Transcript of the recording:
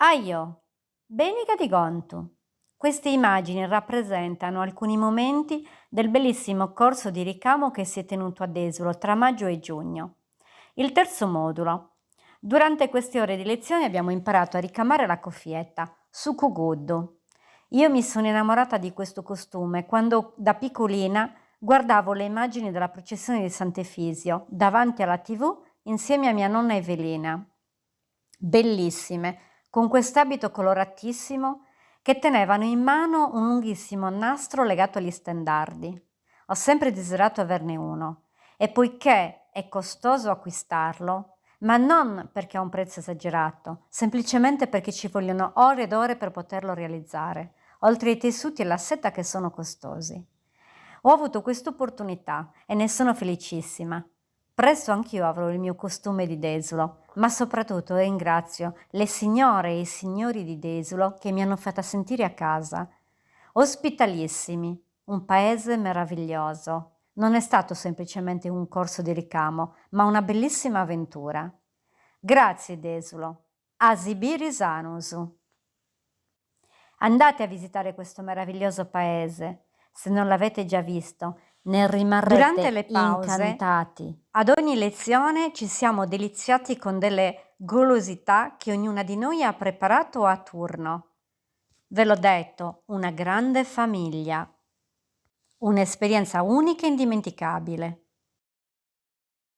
Aio, Benica di Gontu. Queste immagini rappresentano alcuni momenti del bellissimo corso di ricamo che si è tenuto a Desolo tra maggio e giugno. Il terzo modulo. Durante queste ore di lezione abbiamo imparato a ricamare la cuffietta, Sukugudu. Io mi sono innamorata di questo costume quando da piccolina guardavo le immagini della processione di Sant'Efisio davanti alla TV insieme a mia nonna Evelina. Bellissime, con quest'abito coloratissimo che tenevano in mano un lunghissimo nastro legato agli stendardi. Ho sempre desiderato averne uno e poiché è costoso acquistarlo, ma non perché ha un prezzo esagerato, semplicemente perché ci vogliono ore ed ore per poterlo realizzare, oltre ai tessuti e la seta che sono costosi. Ho avuto questa opportunità e ne sono felicissima. Presto anch'io avrò il mio costume di Desolo, ma soprattutto ringrazio le signore e i signori di Desolo che mi hanno fatta sentire a casa. Ospitalissimi, un paese meraviglioso. Non è stato semplicemente un corso di ricamo, ma una bellissima avventura. Grazie Desolo. Asibiri Sanusu. Andate a visitare questo meraviglioso paese. Se non l'avete già visto, ne rimarrete Durante le pause, incantati. Ad ogni lezione ci siamo deliziati con delle golosità che ognuna di noi ha preparato a turno. Ve l'ho detto, una grande famiglia. Un'esperienza unica e indimenticabile.